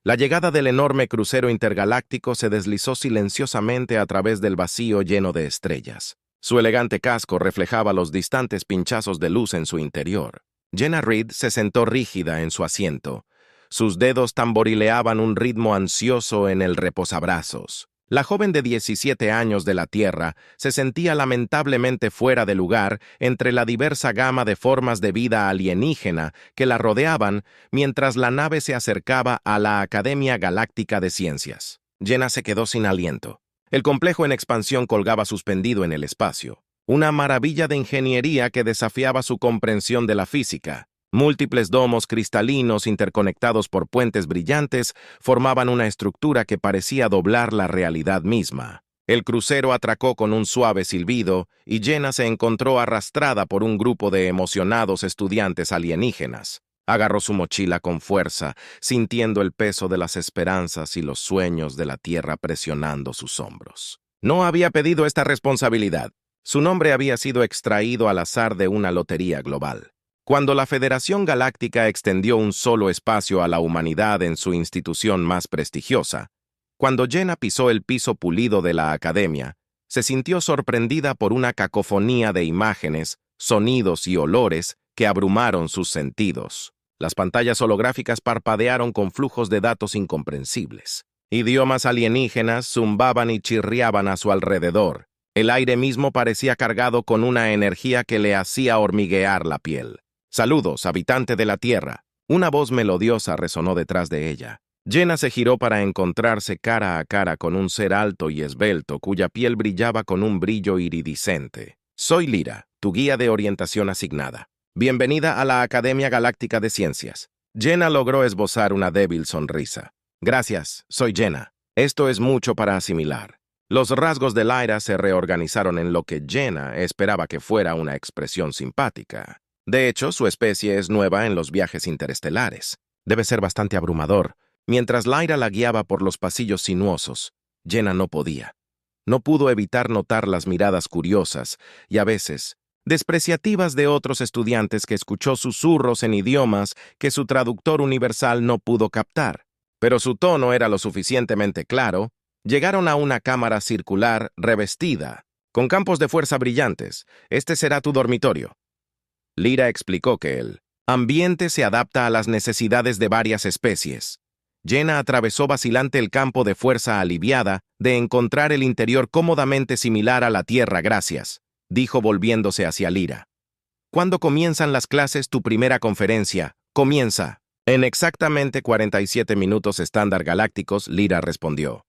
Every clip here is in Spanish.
La llegada del enorme crucero intergaláctico se deslizó silenciosamente a través del vacío lleno de estrellas. Su elegante casco reflejaba los distantes pinchazos de luz en su interior. Jenna Reed se sentó rígida en su asiento. Sus dedos tamborileaban un ritmo ansioso en el reposabrazos. La joven de 17 años de la Tierra se sentía lamentablemente fuera de lugar entre la diversa gama de formas de vida alienígena que la rodeaban mientras la nave se acercaba a la Academia Galáctica de Ciencias. Jenna se quedó sin aliento. El complejo en expansión colgaba suspendido en el espacio, una maravilla de ingeniería que desafiaba su comprensión de la física. Múltiples domos cristalinos interconectados por puentes brillantes formaban una estructura que parecía doblar la realidad misma. El crucero atracó con un suave silbido y Jenna se encontró arrastrada por un grupo de emocionados estudiantes alienígenas. Agarró su mochila con fuerza, sintiendo el peso de las esperanzas y los sueños de la Tierra presionando sus hombros. No había pedido esta responsabilidad. Su nombre había sido extraído al azar de una lotería global. Cuando la Federación Galáctica extendió un solo espacio a la humanidad en su institución más prestigiosa, cuando Jenna pisó el piso pulido de la academia, se sintió sorprendida por una cacofonía de imágenes, sonidos y olores que abrumaron sus sentidos. Las pantallas holográficas parpadearon con flujos de datos incomprensibles. Idiomas alienígenas zumbaban y chirriaban a su alrededor. El aire mismo parecía cargado con una energía que le hacía hormiguear la piel. «Saludos, habitante de la Tierra». Una voz melodiosa resonó detrás de ella. Jenna se giró para encontrarse cara a cara con un ser alto y esbelto cuya piel brillaba con un brillo iridiscente. «Soy Lyra, tu guía de orientación asignada. Bienvenida a la Academia Galáctica de Ciencias». Jenna logró esbozar una débil sonrisa. «Gracias, soy Jenna. Esto es mucho para asimilar». Los rasgos de Lyra se reorganizaron en lo que Jenna esperaba que fuera una expresión simpática. De hecho, su especie es nueva en los viajes interestelares. Debe ser bastante abrumador. Mientras Lyra la guiaba por los pasillos sinuosos, Jenna no podía. No pudo evitar notar las miradas curiosas y a veces despreciativas de otros estudiantes que escuchó susurros en idiomas que su traductor universal no pudo captar. Pero su tono era lo suficientemente claro. Llegaron a una cámara circular revestida, con campos de fuerza brillantes. «Este será tu dormitorio». Lyra explicó que el ambiente se adapta a las necesidades de varias especies. Jenna atravesó vacilante el campo de fuerza aliviada de encontrar el interior cómodamente similar a la Tierra, gracias, dijo volviéndose hacia Lyra. «¿Cuándo comienzan las clases? Tu primera conferencia comienza en exactamente 47 minutos estándar galácticos», Lyra respondió.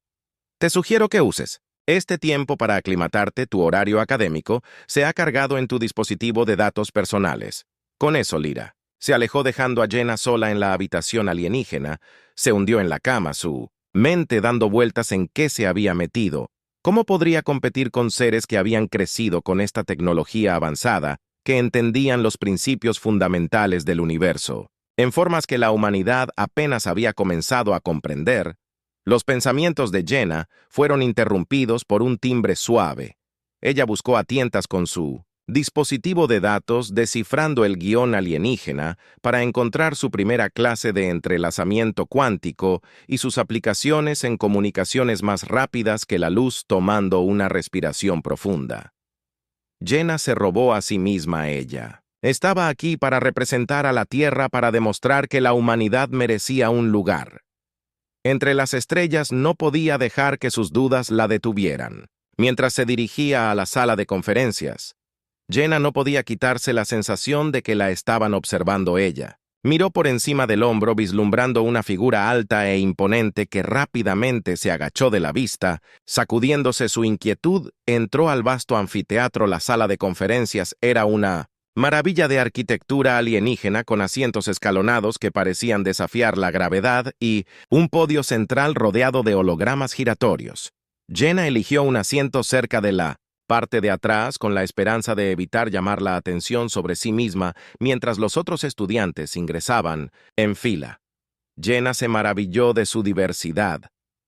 «Te sugiero que uses este tiempo para aclimatarte. Tu horario académico se ha cargado en tu dispositivo de datos personales». Con eso, Lyra se alejó dejando a Jenna sola en la habitación alienígena. Se hundió en la cama, su mente dando vueltas en qué se había metido. ¿Cómo podría competir con seres que habían crecido con esta tecnología avanzada, que entendían los principios fundamentales del universo, en formas que la humanidad apenas había comenzado a comprender? Los pensamientos de Jenna fueron interrumpidos por un timbre suave. Ella buscó a tientas con su dispositivo de datos descifrando el guión alienígena para encontrar su primera clase de entrelazamiento cuántico y sus aplicaciones en comunicaciones más rápidas que la luz, tomando una respiración profunda. Jenna se robó a sí misma a ella. Estaba aquí para representar a la Tierra, para demostrar que la humanidad merecía un lugar. Entre las estrellas no podía dejar que sus dudas la detuvieran. Mientras se dirigía a la sala de conferencias, Jenna no podía quitarse la sensación de que la estaban observando ella. Miró por encima del hombro vislumbrando una figura alta e imponente que rápidamente se agachó de la vista. Sacudiéndose su inquietud, entró al vasto anfiteatro. La sala de conferencias era una maravilla de arquitectura alienígena con asientos escalonados que parecían desafiar la gravedad y un podio central rodeado de hologramas giratorios. Jenna eligió un asiento cerca de la parte de atrás con la esperanza de evitar llamar la atención sobre sí misma mientras los otros estudiantes ingresaban en fila. Jenna se maravilló de su diversidad.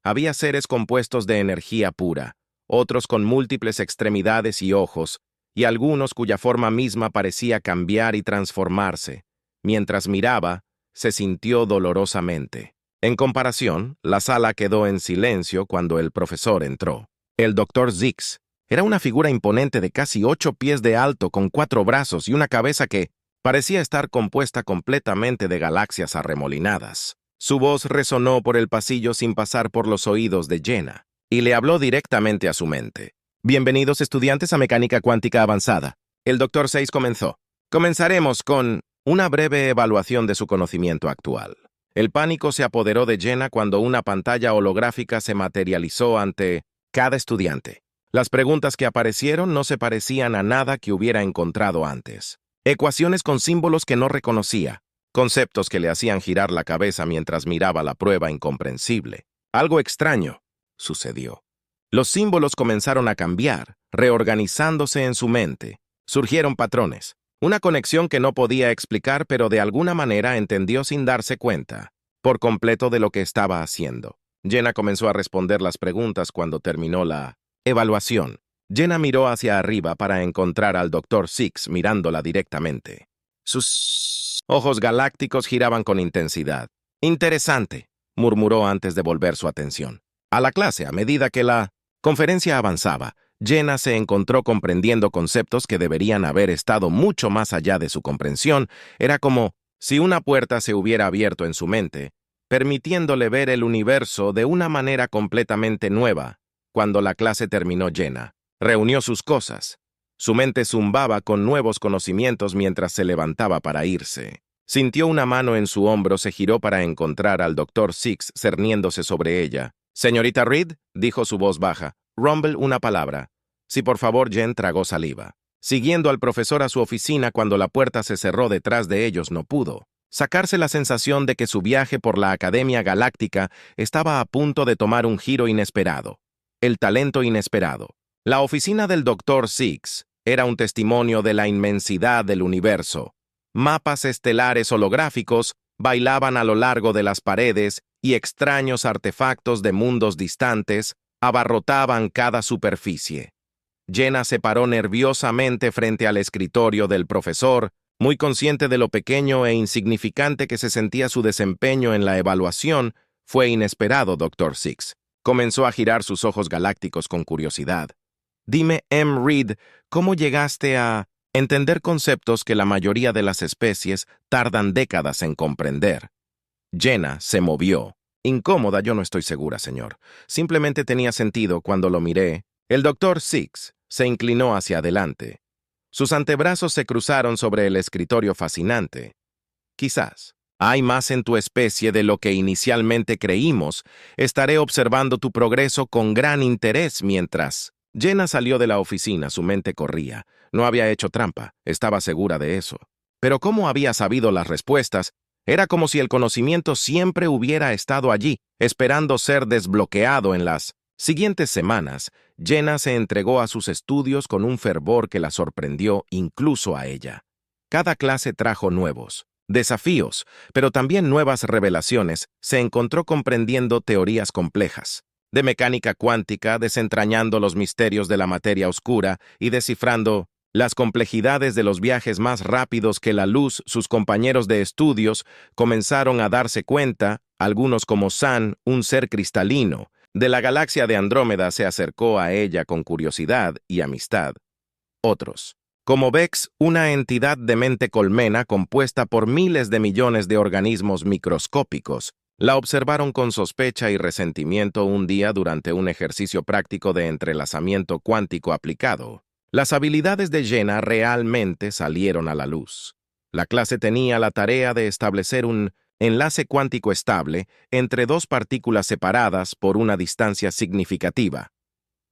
Había seres compuestos de energía pura, otros con múltiples extremidades y ojos, y algunos cuya forma misma parecía cambiar y transformarse. Mientras miraba, se sintió dolorosamente. En comparación, la sala quedó en silencio cuando el profesor entró. El Dr. Six era una figura imponente de casi 8 pies de alto con 4 brazos y una cabeza que parecía estar compuesta completamente de galaxias arremolinadas. Su voz resonó por el pasillo sin pasar por los oídos de Jenna, y le habló directamente a su mente. Bienvenidos estudiantes a Mecánica Cuántica Avanzada. El Dr. Six comenzó. Comenzaremos con una breve evaluación de su conocimiento actual. El pánico se apoderó de Jenna cuando una pantalla holográfica se materializó ante cada estudiante. Las preguntas que aparecieron no se parecían a nada que hubiera encontrado antes. Ecuaciones con símbolos que no reconocía, conceptos que le hacían girar la cabeza mientras miraba la prueba incomprensible. Algo extraño sucedió. Los símbolos comenzaron a cambiar, reorganizándose en su mente. Surgieron patrones, una conexión que no podía explicar, pero de alguna manera entendió sin darse cuenta, por completo de lo que estaba haciendo. Jenna comenzó a responder las preguntas cuando terminó la evaluación. Jenna miró hacia arriba para encontrar al Dr. Six mirándola directamente. Sus ojos galácticos giraban con intensidad. Interesante, murmuró antes de volver su atención. A la clase, a medida que la conferencia avanzaba, Jenna se encontró comprendiendo conceptos que deberían haber estado mucho más allá de su comprensión. Era como si una puerta se hubiera abierto en su mente, permitiéndole ver el universo de una manera completamente nueva. Cuando la clase terminó, Jenna reunió sus cosas. Su mente zumbaba con nuevos conocimientos mientras se levantaba para irse. Sintió una mano en su hombro, se giró para encontrar al Dr. Six cerniéndose sobre ella. «Señorita Reed», dijo su voz baja. «Rumble, una palabra». «Sí, por favor». Jen tragó saliva. Siguiendo al profesor a su oficina, cuando la puerta se cerró detrás de ellos, no pudo sacarse la sensación de que su viaje por la Academia Galáctica estaba a punto de tomar un giro inesperado. El talento inesperado. La oficina del Dr. Six era un testimonio de la inmensidad del universo. Mapas estelares holográficos bailaban a lo largo de las paredes y extraños artefactos de mundos distantes abarrotaban cada superficie. Jenna se paró nerviosamente frente al escritorio del profesor, muy consciente de lo pequeño e insignificante que se sentía su desempeño en la evaluación. Fue inesperado, Dr. Six. Comenzó a girar sus ojos galácticos con curiosidad. Dime, Reed, ¿cómo llegaste a entender conceptos que la mayoría de las especies tardan décadas en comprender? Jenna se movió. Incómoda, yo no estoy segura, señor. Simplemente tenía sentido cuando lo miré. El Dr. Six se inclinó hacia adelante. Sus antebrazos se cruzaron sobre el escritorio fascinante. Quizás hay más en tu especie de lo que inicialmente creímos. Estaré observando tu progreso con gran interés mientras... Jenna salió de la oficina, su mente corría. No había hecho trampa, estaba segura de eso. Pero ¿cómo había sabido las respuestas? Era como si el conocimiento siempre hubiera estado allí, esperando ser desbloqueado. En las siguientes semanas, Jenna se entregó a sus estudios con un fervor que la sorprendió incluso a ella. Cada clase trajo nuevos desafíos, pero también nuevas revelaciones. Se encontró comprendiendo teorías complejas de mecánica cuántica, desentrañando los misterios de la materia oscura y descifrando las complejidades de los viajes más rápidos que la luz. Sus compañeros de estudios comenzaron a darse cuenta, algunos como San, un ser cristalino de la galaxia de Andrómeda, se acercó a ella con curiosidad y amistad. Otros, como Vex, una entidad de mente colmena compuesta por miles de millones de organismos microscópicos, la observaron con sospecha y resentimiento un día durante un ejercicio práctico de entrelazamiento cuántico aplicado. Las habilidades de Jenna realmente salieron a la luz. La clase tenía la tarea de establecer un enlace cuántico estable entre dos partículas separadas por una distancia significativa.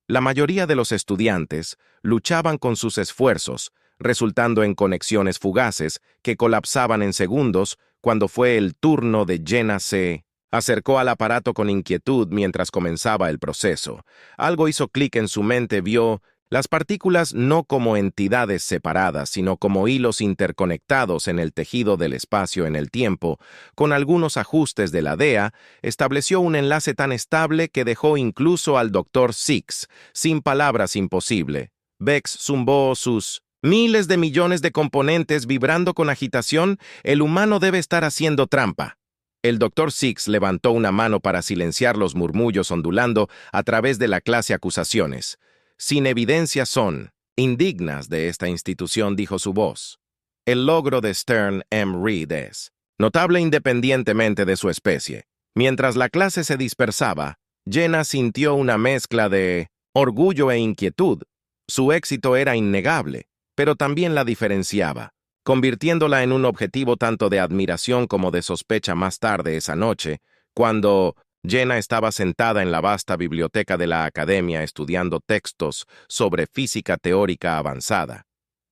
La mayoría de los estudiantes luchaban con sus esfuerzos, resultando en conexiones fugaces que colapsaban en segundos. Cuando fue el turno de Jenna, se acercó al aparato con inquietud mientras comenzaba el proceso. Algo hizo clic en su mente, vio las partículas no como entidades separadas, sino como hilos interconectados en el tejido del espacio en el tiempo. Con algunos ajustes de la DEA, estableció un enlace tan estable que dejó incluso al Dr. Six sin palabras. Imposible. Vex zumbó sus miles de millones de componentes vibrando con agitación. El humano debe estar haciendo trampa. El doctor Six levantó una mano para silenciar los murmullos ondulando a través de la clase acusaciones. Sin evidencia son indignas de esta institución, dijo su voz. El logro de Stern M. Reed es notable independientemente de su especie. Mientras la clase se dispersaba, Jenna sintió una mezcla de orgullo e inquietud. Su éxito era innegable, pero también la diferenciaba, convirtiéndola en un objetivo tanto de admiración como de sospecha más tarde esa noche, cuando Jenna estaba sentada en la vasta biblioteca de la academia estudiando textos sobre física teórica avanzada.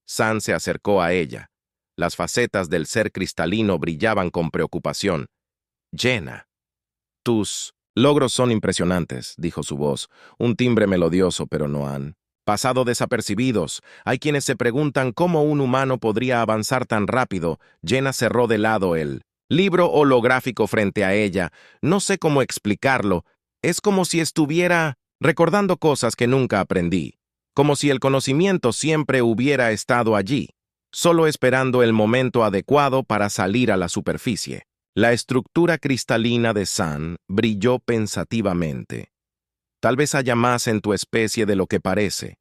San se acercó a ella. Las facetas del ser cristalino brillaban con preocupación. «Jenna, tus logros son impresionantes», dijo su voz, un timbre melodioso, pero no han pasado desapercibidos. Hay quienes se preguntan cómo un humano podría avanzar tan rápido. Jenna cerró de lado el libro holográfico frente a ella. No sé cómo explicarlo. Es como si estuviera recordando cosas que nunca aprendí. Como si el conocimiento siempre hubiera estado allí, solo esperando el momento adecuado para salir a la superficie. La estructura cristalina de San brilló pensativamente. Tal vez haya más en tu especie de lo que parece.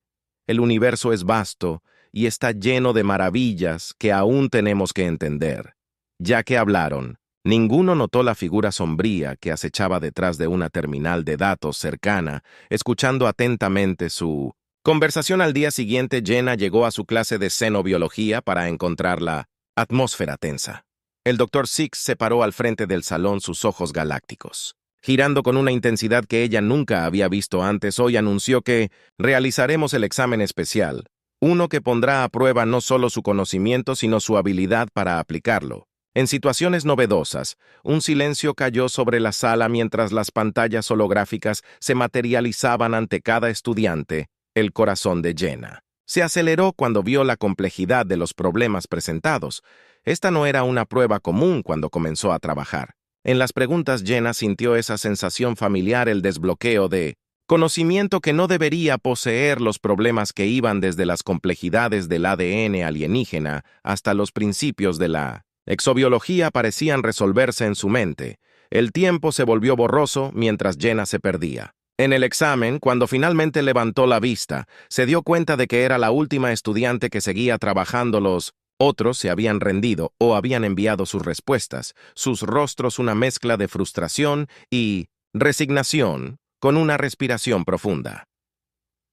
El universo es vasto y está lleno de maravillas que aún tenemos que entender. Ya que hablaron, ninguno notó la figura sombría que acechaba detrás de una terminal de datos cercana, escuchando atentamente su conversación. Al día siguiente, Jenna llegó a su clase de xenobiología para encontrar la atmósfera tensa. El doctor Six se paró al frente del salón, sus ojos galácticos girando con una intensidad que ella nunca había visto antes. Hoy anunció que realizaremos el examen especial, uno que pondrá a prueba no solo su conocimiento, sino su habilidad para aplicarlo. En situaciones novedosas, un silencio cayó sobre la sala mientras las pantallas holográficas se materializaban ante cada estudiante. El corazón de Jenna se aceleró cuando vio la complejidad de los problemas presentados. Esta no era una prueba común cuando comenzó a trabajar. En las preguntas, Jenna sintió esa sensación familiar, el desbloqueo de conocimiento que no debería poseer. Los problemas que iban desde las complejidades del ADN alienígena hasta los principios de la exobiología parecían resolverse en su mente. El tiempo se volvió borroso mientras Jenna se perdía. En el examen, cuando finalmente levantó la vista, se dio cuenta de que era la última estudiante que seguía trabajando. Los otros se habían rendido o habían enviado sus respuestas, sus rostros una mezcla de frustración y resignación, con una respiración profunda.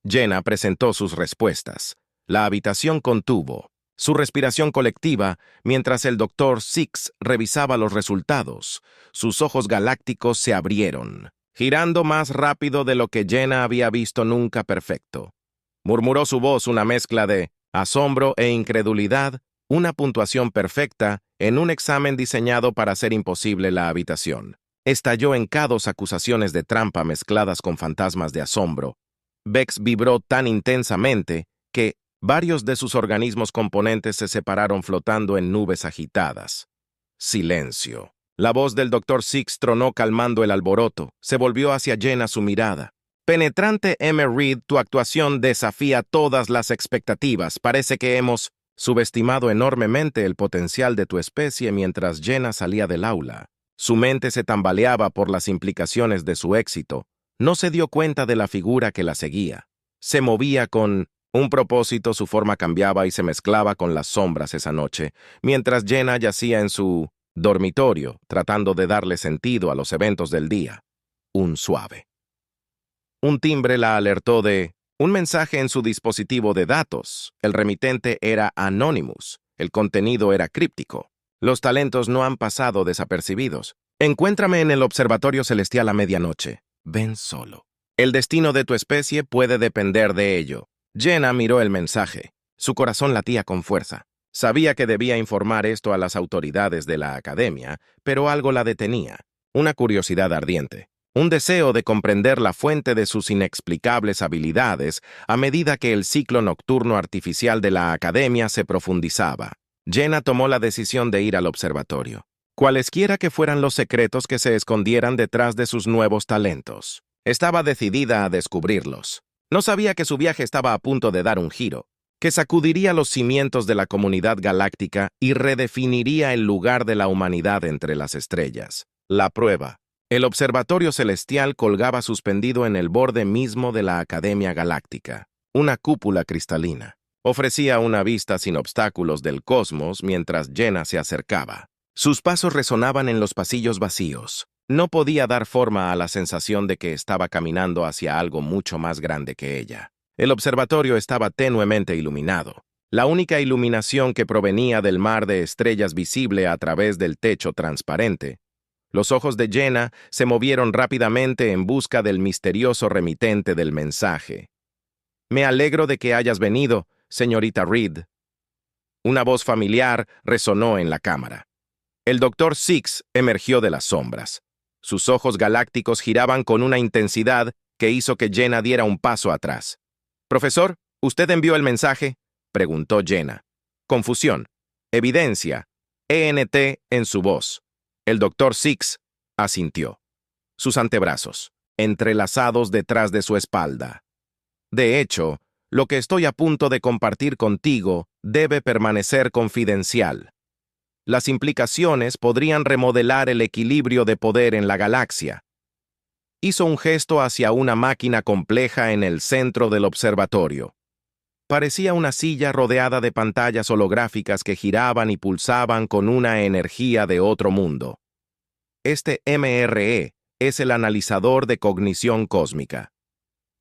Jenna presentó sus respuestas. La habitación contuvo su respiración colectiva mientras el doctor Six revisaba los resultados. Sus ojos galácticos se abrieron, girando más rápido de lo que Jenna había visto nunca. Perfecto, murmuró su voz, una mezcla de asombro e incredulidad. Una puntuación perfecta en un examen diseñado para hacer imposible la habitación. Estalló en K2 acusaciones de trampa mezcladas con fantasmas de asombro. Bex vibró tan intensamente que varios de sus organismos componentes se separaron flotando en nubes agitadas. Silencio. La voz del doctor Six tronó calmando el alboroto. Se volvió hacia Jenna su mirada. Penetrante M. Reed, tu actuación desafía todas las expectativas. Parece que hemos subestimado enormemente el potencial de tu especie. Mientras Jenna salía del aula, su mente se tambaleaba por las implicaciones de su éxito. No se dio cuenta de la figura que la seguía. Se movía con un propósito, su forma cambiaba y se mezclaba con las sombras esa noche, mientras Jenna yacía en su dormitorio, tratando de darle sentido a los eventos del día. Un timbre la alertó de un mensaje en su dispositivo de datos. El remitente era Anonymous. El contenido era críptico. Los talentos no han pasado desapercibidos. Encuéntrame en el observatorio celestial a medianoche. Ven solo. El destino de tu especie puede depender de ello. Jenna miró el mensaje. Su corazón latía con fuerza. Sabía que debía informar esto a las autoridades de la academia, pero algo la detenía. Una curiosidad ardiente. Un deseo de comprender la fuente de sus inexplicables habilidades a medida que el ciclo nocturno artificial de la academia se profundizaba. Jenna tomó la decisión de ir al observatorio, cualesquiera que fueran los secretos que se escondieran detrás de sus nuevos talentos. Estaba decidida a descubrirlos. No sabía que su viaje estaba a punto de dar un giro, que sacudiría los cimientos de la comunidad galáctica y redefiniría el lugar de la humanidad entre las estrellas. La prueba. El observatorio celestial colgaba suspendido en el borde mismo de la Academia Galáctica. Una cúpula cristalina. Ofrecía una vista sin obstáculos del cosmos mientras Jenna se acercaba. Sus pasos resonaban en los pasillos vacíos. No podía dar forma a la sensación de que estaba caminando hacia algo mucho más grande que ella. El observatorio estaba tenuemente iluminado. La única iluminación que provenía del mar de estrellas visible a través del techo transparente. Los ojos de Jenna se movieron rápidamente en busca del misterioso remitente del mensaje. «Me alegro de que hayas venido, señorita Reed». Una voz familiar resonó en la cámara. El Dr. Six emergió de las sombras. Sus ojos galácticos giraban con una intensidad que hizo que Jenna diera un paso atrás. «Profesor, ¿usted envió el mensaje?», preguntó Jenna. Confusión. Evidencia. ENT en su voz. El Dr. Six asintió. Sus antebrazos, entrelazados detrás de su espalda. «De hecho, lo que estoy a punto de compartir contigo debe permanecer confidencial. Las implicaciones podrían remodelar el equilibrio de poder en la galaxia». Hizo un gesto hacia una máquina compleja en el centro del observatorio. Parecía una silla rodeada de pantallas holográficas que giraban y pulsaban con una energía de otro mundo. Este MRE es el analizador de cognición cósmica.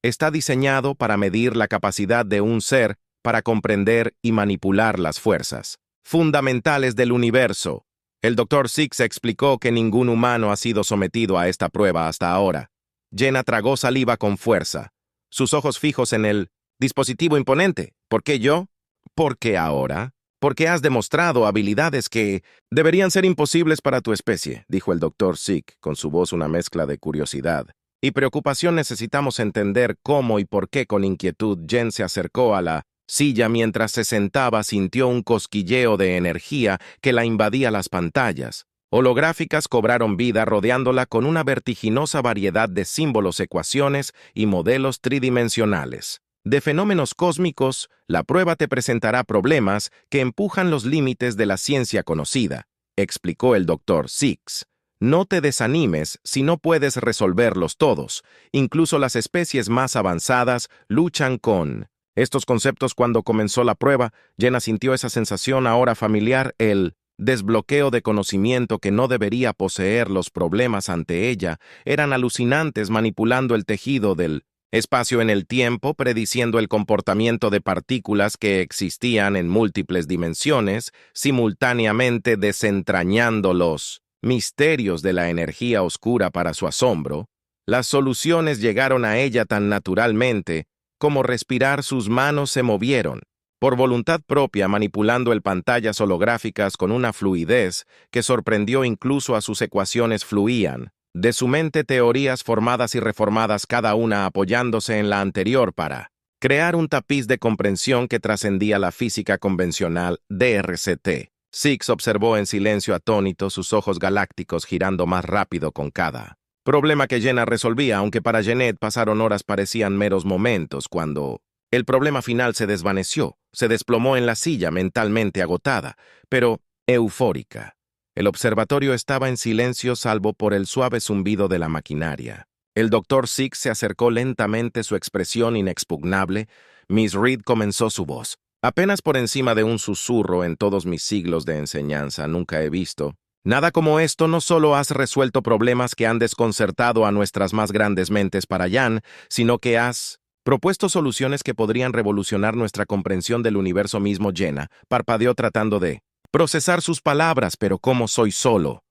Está diseñado para medir la capacidad de un ser para comprender y manipular las fuerzas fundamentales del universo. El Dr. Six explicó que ningún humano ha sido sometido a esta prueba hasta ahora. Jenna tragó saliva con fuerza, sus ojos fijos en el dispositivo imponente. ¿Por qué yo? ¿Por qué ahora? Porque has demostrado habilidades que deberían ser imposibles para tu especie, dijo el Dr. Six, con su voz una mezcla de curiosidad y preocupación. Necesitamos entender cómo y por qué. Con inquietud, Jen se acercó a la silla mientras se sentaba. Sintió un cosquilleo de energía que la invadía. Las pantallas holográficas cobraron vida rodeándola con una vertiginosa variedad de símbolos, ecuaciones y modelos tridimensionales. De fenómenos cósmicos, la prueba te presentará problemas que empujan los límites de la ciencia conocida, explicó el Dr. Six. No te desanimes si no puedes resolverlos todos. Incluso las especies más avanzadas luchan con estos conceptos. Cuando comenzó la prueba, Jenna sintió esa sensación ahora familiar, el desbloqueo de conocimiento que no debería poseer. Los problemas ante ella eran alucinantes, manipulando el tejido del espacio en el tiempo, prediciendo el comportamiento de partículas que existían en múltiples dimensiones, simultáneamente desentrañando los misterios de la energía oscura. Para su asombro, las soluciones llegaron a ella tan naturalmente como respirar. Sus manos se movieron por voluntad propia, manipulando el pantallas holográficas con una fluidez que sorprendió. Incluso a sus ecuaciones fluían de su mente, teorías formadas y reformadas, cada una apoyándose en la anterior para crear un tapiz de comprensión que trascendía la física convencional. DRCT. Six observó en silencio atónito, sus ojos galácticos girando más rápido con cada problema que Jenna resolvía. Aunque para Jeanette pasaron horas, parecían meros momentos. Cuando el problema final se desvaneció, se desplomó en la silla, mentalmente agotada, pero eufórica. El observatorio estaba en silencio salvo por el suave zumbido de la maquinaria. El Dr. Six se acercó lentamente, su expresión inexpugnable. Miss Reed, comenzó su voz, apenas por encima de un susurro. En todos mis siglos de enseñanza nunca he visto nada como esto. No solo has resuelto problemas que han desconcertado a nuestras más grandes mentes para Jan, sino que has propuesto soluciones que podrían revolucionar nuestra comprensión del universo mismo. Jenna parpadeó tratando de procesar sus palabras. Pero ¿cómo? Soy solo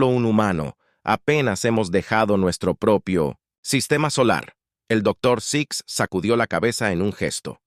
un humano. Apenas hemos dejado nuestro propio sistema solar. El Dr. Six sacudió la cabeza en un gesto.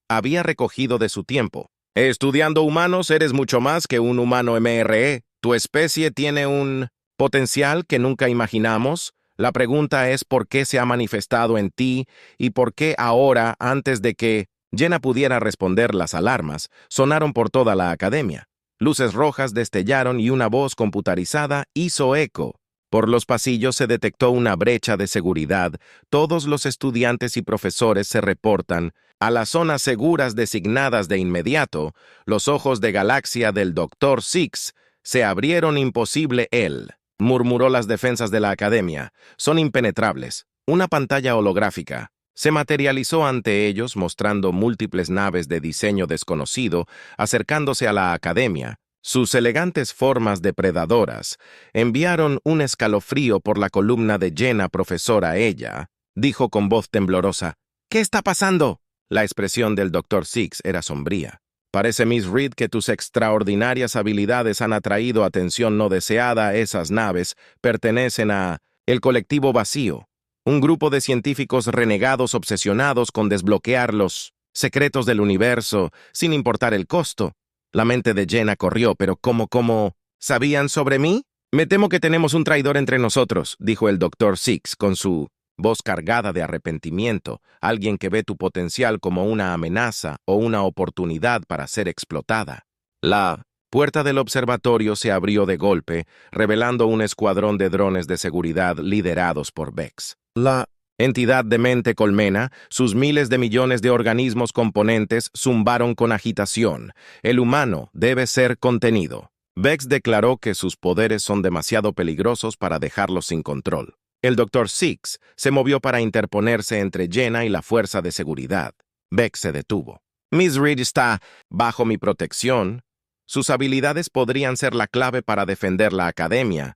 Había recogido de su tiempo. Estudiando humanos, eres mucho más que un humano MRE. Tu especie tiene un potencial que nunca imaginamos. La pregunta es por qué se ha manifestado en ti y por qué ahora. Antes de que Jenna pudiera responder, las alarmas sonaron por toda la academia. Luces rojas destellaron y una voz computarizada hizo eco. Por los pasillos se detectó una brecha de seguridad. Todos los estudiantes y profesores se reportan a las zonas seguras designadas de inmediato. Los ojos de galaxia del Dr. Six se abrieron. Imposible. Él murmuró las defensas de la academia. Son impenetrables. Una pantalla holográfica se materializó ante ellos mostrando múltiples naves de diseño desconocido acercándose a la academia. Sus elegantes formas depredadoras enviaron un escalofrío por la columna de Jenna, profesora. Ella dijo con voz temblorosa, «¿Qué está pasando?» La expresión del Dr. Six era sombría. «Parece, Miss Reed, que tus extraordinarias habilidades han atraído atención no deseada. Esas naves pertenecen a el colectivo Vacío, un grupo de científicos renegados obsesionados con desbloquear los secretos del universo, sin importar el costo». La mente de Jenna corrió, pero ¿cómo? ¿Sabían sobre mí? «Me temo que tenemos un traidor entre nosotros», dijo el Dr. Six con su voz cargada de arrepentimiento, alguien que ve tu potencial como una amenaza o una oportunidad para ser explotada. La puerta del observatorio se abrió de golpe, revelando un escuadrón de drones de seguridad liderados por Vex. La entidad de mente colmena, sus miles de millones de organismos componentes zumbaron con agitación. El humano debe ser contenido. Vex declaró que sus poderes son demasiado peligrosos para dejarlos sin control. El Dr. Six se movió para interponerse entre Jenna y la fuerza de seguridad. Vex se detuvo. «Miss Reed está bajo mi protección. Sus habilidades podrían ser la clave para defender la academia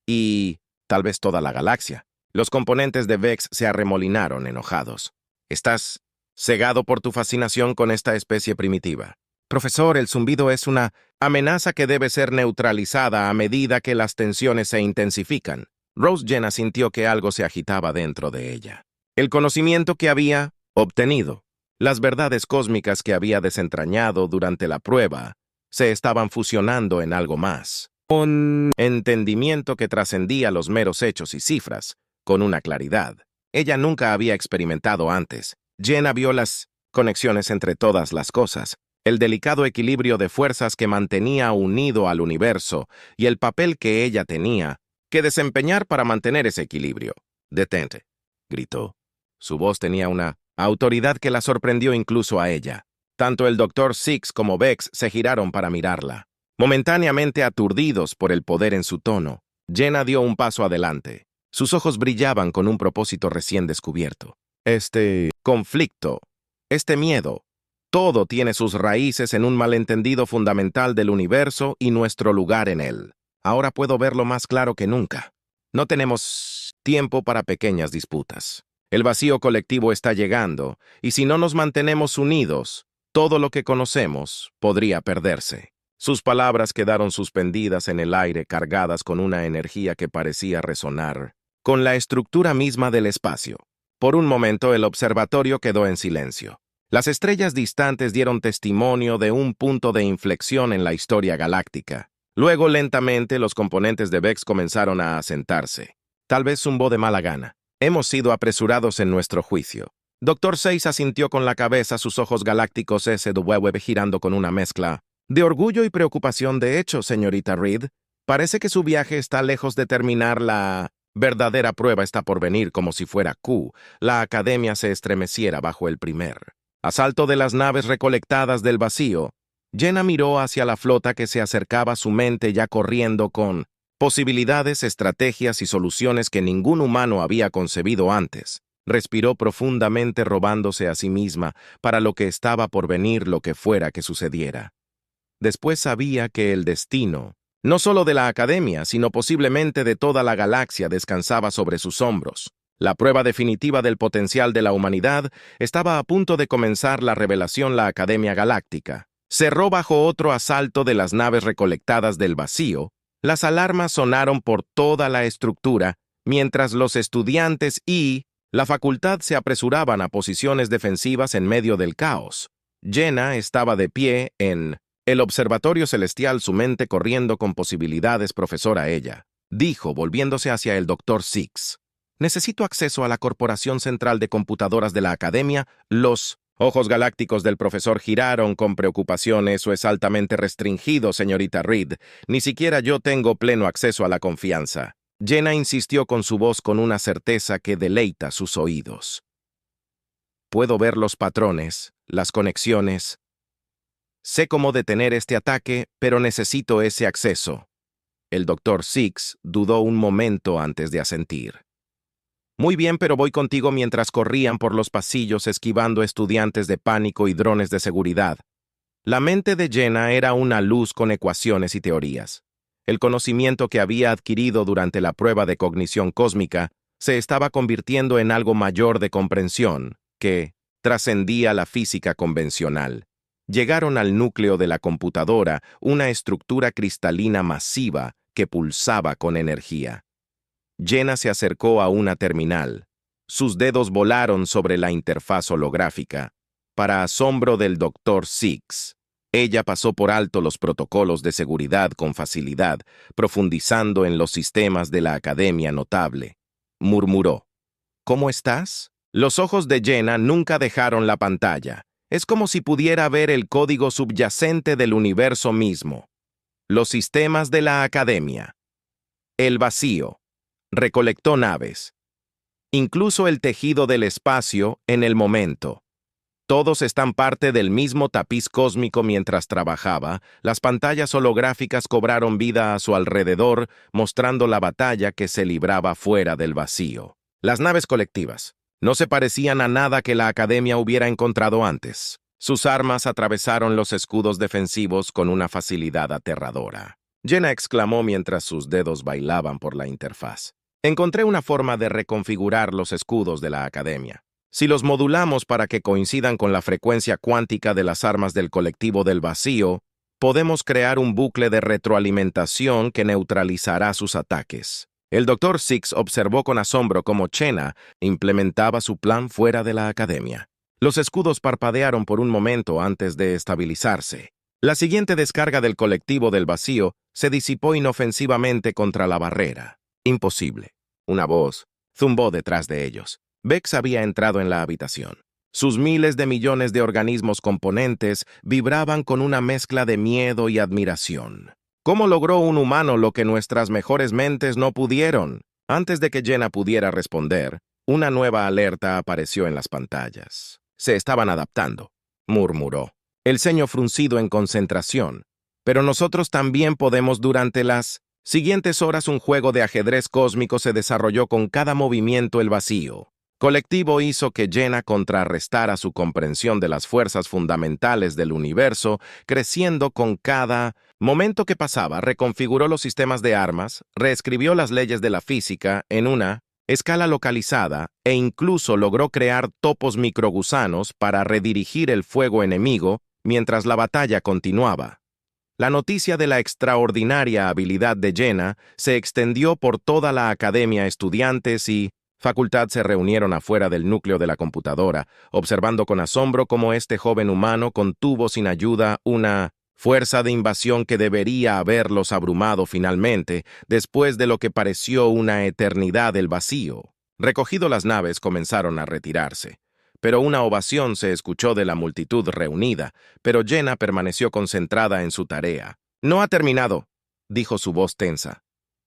y tal vez toda la galaxia». Los componentes de Vex se arremolinaron enojados. «¿Estás cegado por tu fascinación con esta especie primitiva? Profesor, el zumbido es una amenaza que debe ser neutralizada a medida que las tensiones se intensifican». Rose Jenna sintió que algo se agitaba dentro de ella. El conocimiento que había obtenido, las verdades cósmicas que había desentrañado durante la prueba, se estaban fusionando en algo más. Un entendimiento que trascendía los meros hechos y cifras, con una claridad ella nunca había experimentado antes. Jenna vio las conexiones entre todas las cosas, el delicado equilibrio de fuerzas que mantenía unido al universo y el papel que ella tenía que desempeñar para mantener ese equilibrio. «Detente», gritó. Su voz tenía una autoridad que la sorprendió incluso a ella. Tanto el Dr. Six como Vex se giraron para mirarla. Momentáneamente aturdidos por el poder en su tono, Jenna dio un paso adelante. Sus ojos brillaban con un propósito recién descubierto. Este conflicto, este miedo, todo tiene sus raíces en un malentendido fundamental del universo y nuestro lugar en él. Ahora puedo verlo más claro que nunca. No tenemos tiempo para pequeñas disputas. El vacío colectivo está llegando, y si no nos mantenemos unidos, todo lo que conocemos podría perderse. Sus palabras quedaron suspendidas en el aire, cargadas con una energía que parecía resonar con la estructura misma del espacio. Por un momento el observatorio quedó en silencio. Las estrellas distantes dieron testimonio de un punto de inflexión en la historia galáctica. Luego, lentamente, los componentes de Vex comenzaron a asentarse. Tal vez zumbó de mala gana. «Hemos sido apresurados en nuestro juicio». Dr. Six asintió con la cabeza, sus ojos galácticos SW girando con una mezcla de orgullo y preocupación. «De hecho, señorita Reed, parece que su viaje está lejos de terminar. La verdadera prueba está por venir». Como si fuera Q, la academia se estremeciera bajo el primer asalto de las naves recolectadas del vacío. Jenna miró hacia la flota que se acercaba a su mente, ya corriendo con posibilidades, estrategias y soluciones que ningún humano había concebido antes. Respiró profundamente, robándose a sí misma para lo que estaba por venir, lo que fuera que sucediera. Después sabía que el destino, no solo de la academia, sino posiblemente de toda la galaxia, descansaba sobre sus hombros. La prueba definitiva del potencial de la humanidad estaba a punto de comenzar. La revelación, la Academia Galáctica cerró bajo otro asalto de las naves recolectadas del vacío. Las alarmas sonaron por toda la estructura, mientras los estudiantes y la facultad se apresuraban a posiciones defensivas en medio del caos. Jenna estaba de pie en el observatorio celestial, su mente corriendo con posibilidades. «Profesora», ella dijo, volviéndose hacia el Dr. Six. «Necesito acceso a la Corporación Central de Computadoras de la Academia». Los ojos galácticos del profesor giraron con preocupación. «Eso es altamente restringido, señorita Reed. Ni siquiera yo tengo pleno acceso a la confianza». Jenna insistió con su voz con una certeza que deleita sus oídos. «Puedo ver los patrones, las conexiones. Sé cómo detener este ataque, pero necesito ese acceso». El doctor Six dudó un momento antes de asentir. Muy bien, pero voy contigo mientras corrían por los pasillos esquivando estudiantes de pánico y drones de seguridad. La mente de Jenna era una luz con ecuaciones y teorías. El conocimiento que había adquirido durante la prueba de cognición cósmica se estaba convirtiendo en algo mayor de comprensión, que trascendía la física convencional. Llegaron al núcleo de la computadora, una estructura cristalina masiva que pulsaba con energía. Jenna se acercó a una terminal. Sus dedos volaron sobre la interfaz holográfica. Para asombro del Dr. Six, ella pasó por alto los protocolos de seguridad con facilidad, profundizando en los sistemas de la Academia Notable. Murmuró: ¿Cómo estás? Los ojos de Jenna nunca dejaron la pantalla. Es como si pudiera ver el código subyacente del universo mismo. Los sistemas de la Academia. El vacío. Recolectó naves. Incluso el tejido del espacio en el momento. Todos están parte del mismo tapiz cósmico. Mientras trabajaba, las pantallas holográficas cobraron vida a su alrededor, mostrando la batalla que se libraba fuera del vacío. Las naves colectivas no se parecían a nada que la Academia hubiera encontrado antes. Sus armas atravesaron los escudos defensivos con una facilidad aterradora. Jenna exclamó mientras sus dedos bailaban por la interfaz. Encontré una forma de reconfigurar los escudos de la Academia. Si los modulamos para que coincidan con la frecuencia cuántica de las armas del colectivo del vacío, podemos crear un bucle de retroalimentación que neutralizará sus ataques. El Dr. Six observó con asombro cómo Jenna implementaba su plan fuera de la Academia. Los escudos parpadearon por un momento antes de estabilizarse. La siguiente descarga del colectivo del vacío se disipó inofensivamente contra la barrera. Imposible. Una voz zumbó detrás de ellos. Vex había entrado en la habitación. Sus miles de millones de organismos componentes vibraban con una mezcla de miedo y admiración. ¿Cómo logró un humano lo que nuestras mejores mentes no pudieron? Antes de que Jenna pudiera responder, una nueva alerta apareció en las pantallas. Se estaban adaptando, murmuró, el ceño fruncido en concentración. Pero nosotros también podemos. Durante las siguientes horas un juego de ajedrez cósmico se desarrolló con cada movimiento. El vacío colectivo hizo que Jenna contrarrestara su comprensión de las fuerzas fundamentales del universo, creciendo con cada momento que pasaba. Reconfiguró los sistemas de armas, reescribió las leyes de la física en una escala localizada e incluso logró crear topos microgusanos para redirigir el fuego enemigo mientras la batalla continuaba. La noticia de la extraordinaria habilidad de Jenna se extendió por toda la Academia. Estudiantes y facultad se reunieron afuera del núcleo de la computadora, observando con asombro cómo este joven humano contuvo sin ayuda una fuerza de invasión que debería haberlos abrumado finalmente, después de lo que pareció una eternidad del vacío. Recogido las naves, comenzaron a retirarse. Pero una ovación se escuchó de la multitud reunida, pero Jenna permaneció concentrada en su tarea. «No ha terminado», dijo su voz tensa.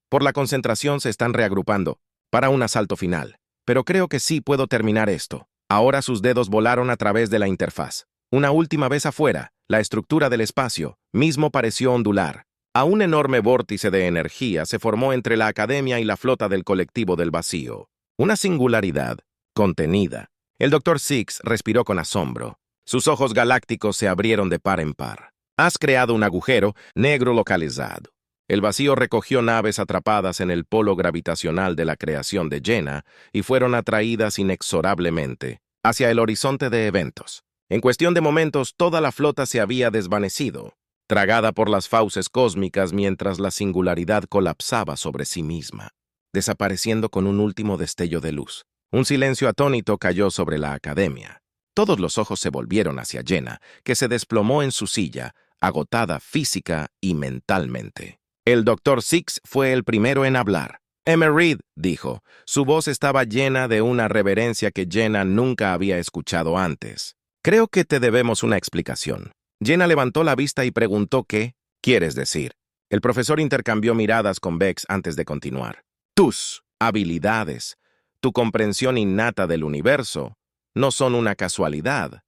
«Por la concentración se están reagrupando para un asalto final. Pero creo que sí puedo terminar esto». Ahora sus dedos volaron a través de la interfaz. Una última vez afuera, la estructura del espacio mismo pareció ondular. A un enorme vórtice de energía se formó entre la Academia y la flota del colectivo del vacío. Una singularidad contenida. El Dr. Six respiró con asombro. Sus ojos galácticos se abrieron de par en par. «Has creado un agujero negro localizado». El vacío recogió naves atrapadas en el polo gravitacional de la creación de Jenna y fueron atraídas inexorablemente hacia el horizonte de eventos. En cuestión de momentos, toda la flota se había desvanecido, tragada por las fauces cósmicas mientras la singularidad colapsaba sobre sí misma, desapareciendo con un último destello de luz. Un silencio atónito cayó sobre la Academia. Todos los ojos se volvieron hacia Jenna, que se desplomó en su silla, agotada física y mentalmente. El Dr. Six fue el primero en hablar. «Emery», dijo. Su voz estaba llena de una reverencia que Jenna nunca había escuchado antes. «Creo que te debemos una explicación». Jenna levantó la vista y preguntó ¿qué quieres decir? El profesor intercambió miradas con Vex antes de continuar. «Tus habilidades, tu comprensión innata del universo, no son una casualidad.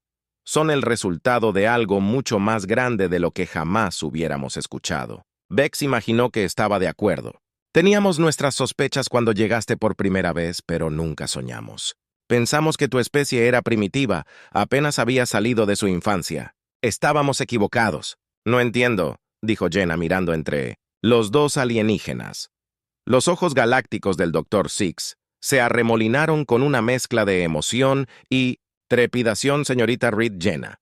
Son el resultado de algo mucho más grande de lo que jamás hubiéramos escuchado». Bex imaginó que estaba de acuerdo. Teníamos nuestras sospechas cuando llegaste por primera vez, pero nunca soñamos. Pensamos que tu especie era primitiva, apenas había salido de su infancia. Estábamos equivocados. No entiendo, dijo Jenna mirando entre los dos alienígenas. Los ojos galácticos del Dr. Six se arremolinaron con una mezcla de emoción y trepidación, señorita Reed Jenna.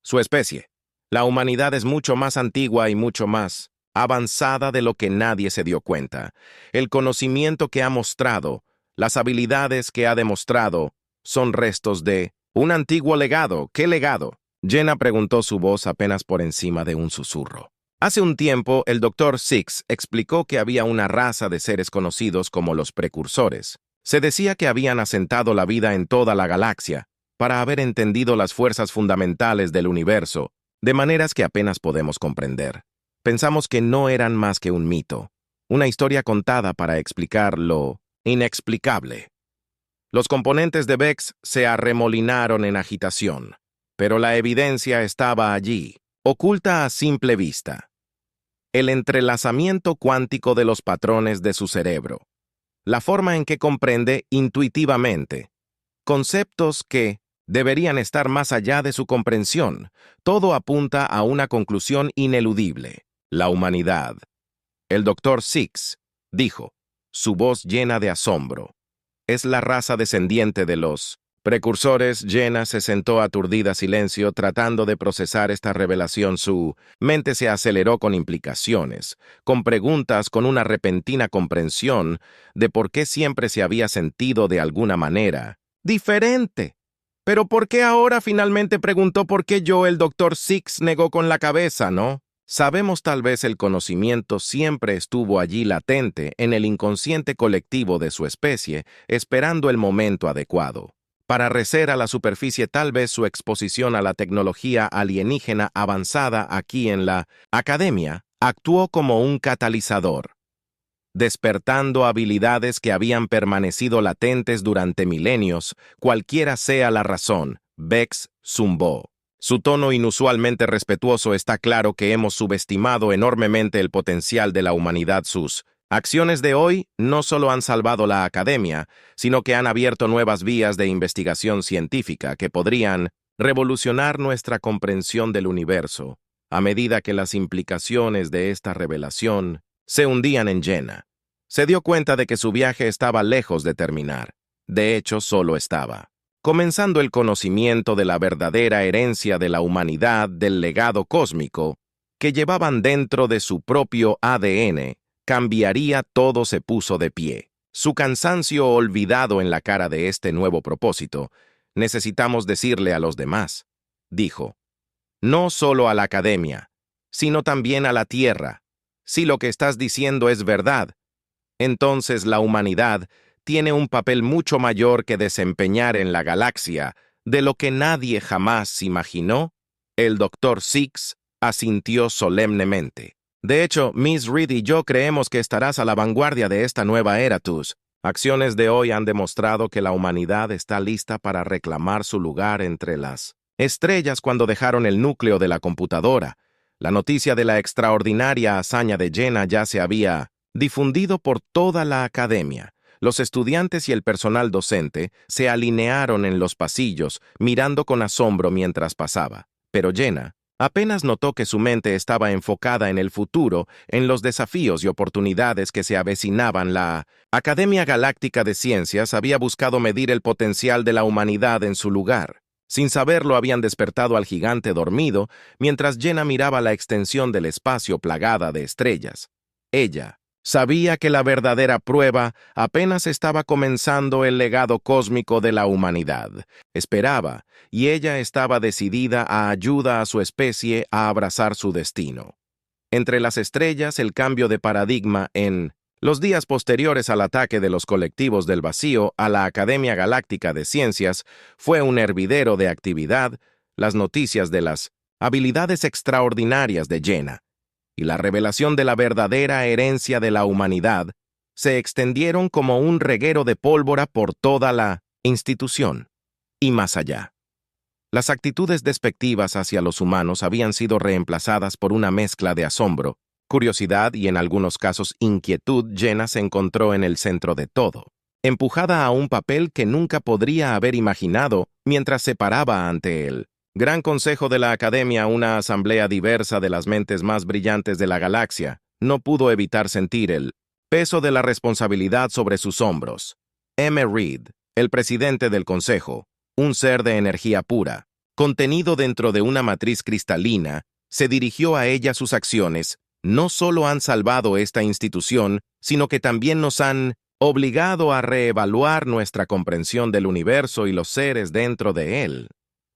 Su especie. La humanidad es mucho más antigua y mucho más avanzada de lo que nadie se dio cuenta. El conocimiento que ha mostrado, las habilidades que ha demostrado, son restos de un antiguo legado. ¿Qué legado? Jenna preguntó, su voz apenas por encima de un susurro. Hace un tiempo, el Dr. Six explicó que había una raza de seres conocidos como los precursores. Se decía que habían asentado la vida en toda la galaxia, para haber entendido las fuerzas fundamentales del universo, de maneras que apenas podemos comprender. Pensamos que no eran más que un mito, una historia contada para explicar lo inexplicable. Los componentes de Bex se arremolinaron en agitación, pero la evidencia estaba allí, oculta a simple vista. El entrelazamiento cuántico de los patrones de su cerebro, la forma en que comprende intuitivamente conceptos que deberían estar más allá de su comprensión. Todo apunta a una conclusión ineludible: la humanidad. El Dr. Six dijo, su voz llena de asombro, es la raza descendiente de los precursores. Jenna se sentó aturdida, silencio, tratando de procesar esta revelación. Su mente se aceleró con implicaciones, con preguntas, con una repentina comprensión de por qué siempre se había sentido de alguna manera diferente. ¿Pero por qué ahora? Finalmente preguntó. ¿Por qué yo? El Dr. Six negó con la cabeza, ¿no? Sabemos, tal vez el conocimiento siempre estuvo allí latente en el inconsciente colectivo de su especie, esperando el momento adecuado. Para recer a la superficie, tal vez su exposición a la tecnología alienígena avanzada aquí en la academia actuó como un catalizador, despertando habilidades que habían permanecido latentes durante milenios. Cualquiera sea la razón, Bex zumbó. Su tono inusualmente respetuoso. Está claro que hemos subestimado enormemente el potencial de la humanidad. Sus acciones de hoy no solo han salvado la academia, sino que han abierto nuevas vías de investigación científica que podrían revolucionar nuestra comprensión del universo. A medida que las implicaciones de esta revelación se hundían en Jenna, se dio cuenta de que su viaje estaba lejos de terminar. De hecho, solo estaba comenzando. El conocimiento de la verdadera herencia de la humanidad, del legado cósmico que llevaban dentro de su propio ADN, cambiaría todo. Se puso de pie, su cansancio olvidado en la cara de este nuevo propósito. Necesitamos decirle a los demás, dijo, no solo a la academia, sino también a la Tierra. Si lo que estás diciendo es verdad, entonces la humanidad tiene un papel mucho mayor que desempeñar en la galaxia, de lo que nadie jamás imaginó. El Dr. Six asintió solemnemente. De hecho, Miss Reed y yo creemos que estarás a la vanguardia de esta nueva era. Tus acciones de hoy han demostrado que la humanidad está lista para reclamar su lugar entre las estrellas. Cuando dejaron el núcleo de la computadora, la noticia de la extraordinaria hazaña de Jenna ya se había difundido por toda la academia. Los estudiantes y el personal docente se alinearon en los pasillos, mirando con asombro mientras pasaba. Pero Jenna apenas notó que su mente estaba enfocada en el futuro, en los desafíos y oportunidades que se avecinaban. La Academia Galáctica de Ciencias había buscado medir el potencial de la humanidad en su lugar. Sin saberlo, habían despertado al gigante dormido mientras Jenna miraba la extensión del espacio plagada de estrellas. Ella sabía que la verdadera prueba apenas estaba comenzando. El legado cósmico de la humanidad esperaba, y ella estaba decidida a ayudar a su especie a abrazar su destino. Entre las estrellas, el cambio de paradigma en los días posteriores al ataque de los colectivos del vacío a la Academia Galáctica de Ciencias fue un hervidero de actividad. Las noticias de las habilidades extraordinarias de Jenna y la revelación de la verdadera herencia de la humanidad se extendieron como un reguero de pólvora por toda la institución y más allá. Las actitudes despectivas hacia los humanos habían sido reemplazadas por una mezcla de asombro Curiosidad y en algunos casos inquietud, Jenna se encontró en el centro de todo, empujada a un papel que nunca podría haber imaginado mientras se paraba ante él. Gran Consejo de la Academia, una asamblea diversa de las mentes más brillantes de la galaxia, no pudo evitar sentir el peso de la responsabilidad sobre sus hombros. M. Reed, el presidente del Consejo, un ser de energía pura, contenido dentro de una matriz cristalina, se dirigió a ella. Sus acciones no solo han salvado esta institución, sino que también nos han obligado a reevaluar nuestra comprensión del universo y los seres dentro de él.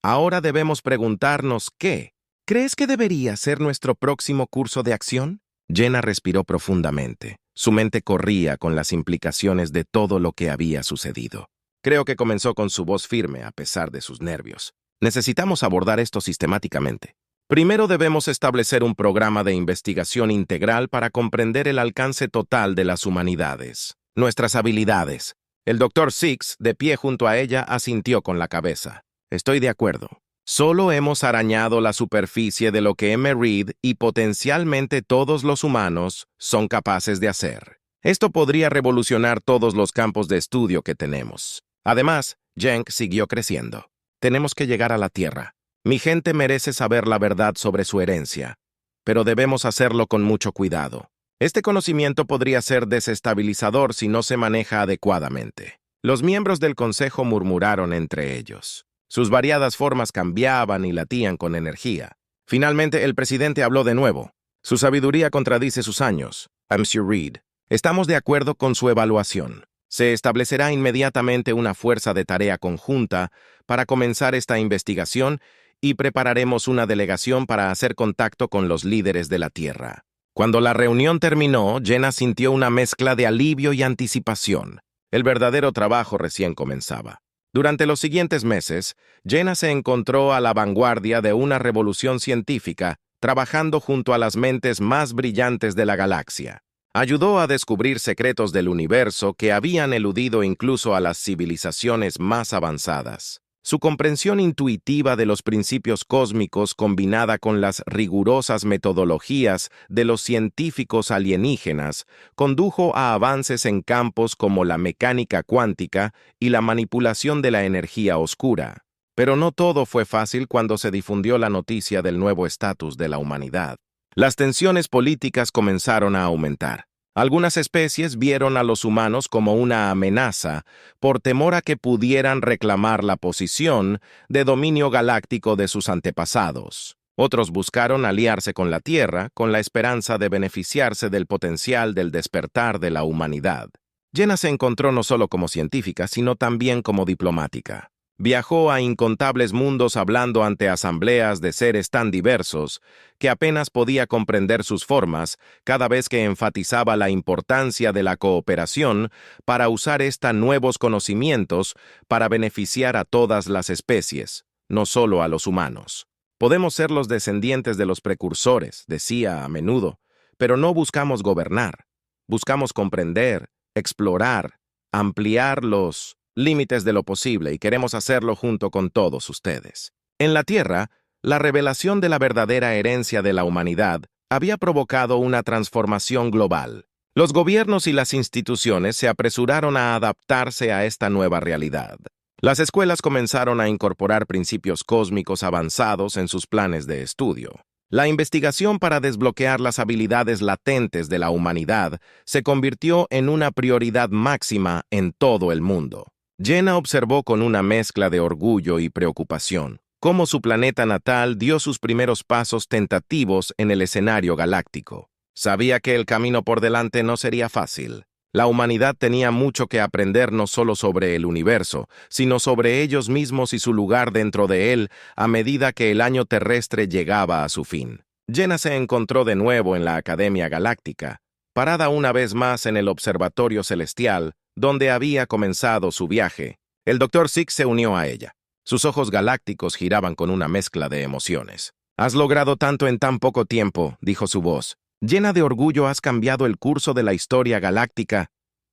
Ahora debemos preguntarnos ¿qué? ¿Crees que debería ser nuestro próximo curso de acción? Jenna respiró profundamente. Su mente corría con las implicaciones de todo lo que había sucedido. Creo que comenzó con su voz firme a pesar de sus nervios. Necesitamos abordar esto sistemáticamente. Primero debemos establecer un programa de investigación integral para comprender el alcance total de las humanidades, nuestras habilidades. El Dr. Six, de pie junto a ella, asintió con la cabeza. Estoy de acuerdo. Solo hemos arañado la superficie de lo que M. Reed y potencialmente todos los humanos son capaces de hacer. Esto podría revolucionar todos los campos de estudio que tenemos. Además, Jenk siguió creciendo. Tenemos que llegar a la Tierra. Mi gente merece saber la verdad sobre su herencia, pero debemos hacerlo con mucho cuidado. Este conocimiento podría ser desestabilizador si no se maneja adecuadamente. Los miembros del Consejo murmuraron entre ellos. Sus variadas formas cambiaban y latían con energía. Finalmente, el presidente habló de nuevo. Su sabiduría contradice sus años. Monsieur Reed, estamos de acuerdo con su evaluación. Se establecerá inmediatamente una fuerza de tarea conjunta para comenzar esta investigación y prepararemos una delegación para hacer contacto con los líderes de la Tierra. Cuando la reunión terminó, Jenna sintió una mezcla de alivio y anticipación. El verdadero trabajo recién comenzaba. Durante los siguientes meses, Jenna se encontró a la vanguardia de una revolución científica, trabajando junto a las mentes más brillantes de la galaxia. Ayudó a descubrir secretos del universo que habían eludido incluso a las civilizaciones más avanzadas. Su comprensión intuitiva de los principios cósmicos, combinada con las rigurosas metodologías de los científicos alienígenas, condujo a avances en campos como la mecánica cuántica y la manipulación de la energía oscura. Pero no todo fue fácil cuando se difundió la noticia del nuevo estatus de la humanidad. Las tensiones políticas comenzaron a aumentar. Algunas especies vieron a los humanos como una amenaza por temor a que pudieran reclamar la posición de dominio galáctico de sus antepasados. Otros buscaron aliarse con la Tierra con la esperanza de beneficiarse del potencial del despertar de la humanidad. Jenna se encontró no solo como científica, sino también como diplomática. Viajó a incontables mundos hablando ante asambleas de seres tan diversos que apenas podía comprender sus formas cada vez que enfatizaba la importancia de la cooperación para usar nuevos conocimientos para beneficiar a todas las especies, no solo a los humanos. Podemos ser los descendientes de los precursores, decía a menudo, pero no buscamos gobernar. Buscamos comprender, explorar, ampliar los límites de lo posible y queremos hacerlo junto con todos ustedes. En la Tierra, la revelación de la verdadera herencia de la humanidad había provocado una transformación global. Los gobiernos y las instituciones se apresuraron a adaptarse a esta nueva realidad. Las escuelas comenzaron a incorporar principios cósmicos avanzados en sus planes de estudio. La investigación para desbloquear las habilidades latentes de la humanidad se convirtió en una prioridad máxima en todo el mundo. Jenna observó con una mezcla de orgullo y preocupación cómo su planeta natal dio sus primeros pasos tentativos en el escenario galáctico. Sabía que el camino por delante no sería fácil. La humanidad tenía mucho que aprender no solo sobre el universo, sino sobre ellos mismos y su lugar dentro de él a medida que el año terrestre llegaba a su fin. Jenna se encontró de nuevo en la Academia Galáctica, parada una vez más en el Observatorio Celestial, donde había comenzado su viaje. El Dr. Six se unió a ella. Sus ojos galácticos giraban con una mezcla de emociones. «Has logrado tanto en tan poco tiempo», dijo su voz. «Llena de orgullo has cambiado el curso de la historia galáctica».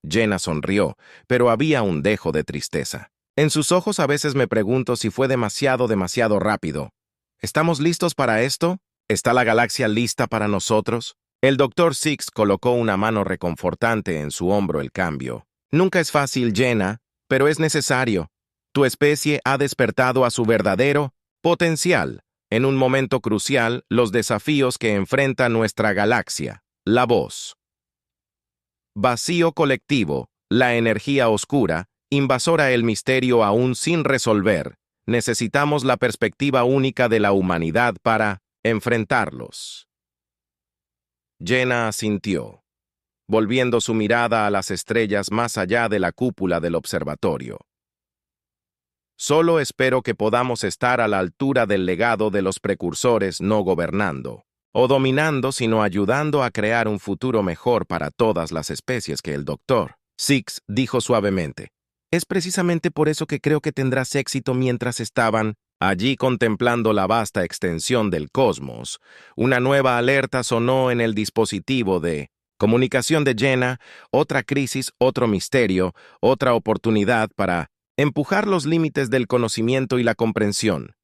Jenna sonrió, pero había un dejo de tristeza. En sus ojos a veces me pregunto si fue demasiado rápido. ¿Estamos listos para esto? ¿Está la galaxia lista para nosotros? El doctor Six colocó una mano reconfortante en su hombro el cambio. Nunca es fácil, Jenna, pero es necesario. Tu especie ha despertado a su verdadero potencial. En un momento crucial, los desafíos que enfrenta nuestra galaxia. La voz. Vacío colectivo, la energía oscura, invasora el misterio aún sin resolver. Necesitamos la perspectiva única de la humanidad para enfrentarlos. Jenna asintió, volviendo su mirada a las estrellas más allá de la cúpula del observatorio. Solo espero que podamos estar a la altura del legado de los precursores, no gobernando o dominando, sino ayudando a crear un futuro mejor para todas las especies que el doctor Six dijo suavemente. Es precisamente por eso que creo que tendrás éxito. Mientras estaban allí contemplando la vasta extensión del cosmos, una nueva alerta sonó en el dispositivo de comunicación de Jenna, otra crisis, otro misterio, otra oportunidad para empujar los límites del conocimiento y la comprensión.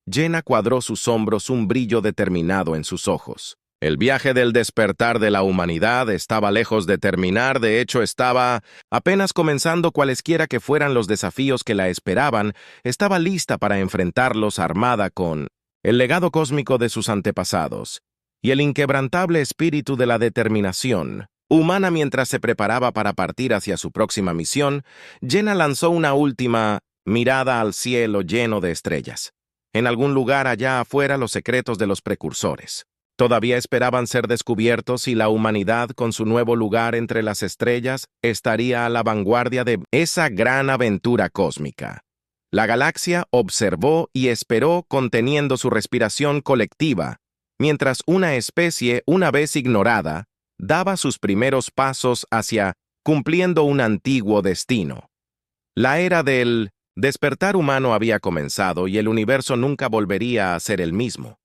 Jenna cuadró sus hombros, un brillo determinado en sus ojos. El viaje del despertar de la humanidad estaba lejos de terminar, de hecho estaba apenas comenzando. Cualesquiera que fueran los desafíos que la esperaban, estaba lista para enfrentarlos armada con el legado cósmico de sus antepasados y el inquebrantable espíritu de la determinación humana. Mientras se preparaba para partir hacia su próxima misión, Jenna lanzó una última mirada al cielo lleno de estrellas. En algún lugar allá afuera, los secretos de los precursores todavía esperaban ser descubiertos, y la humanidad, con su nuevo lugar entre las estrellas, estaría a la vanguardia de esa gran aventura cósmica. La galaxia observó y esperó, conteniendo su respiración colectiva, mientras una especie, una vez ignorada, daba sus primeros pasos hacia cumpliendo un antiguo destino. La era del despertar humano había comenzado, y el universo nunca volvería a ser el mismo.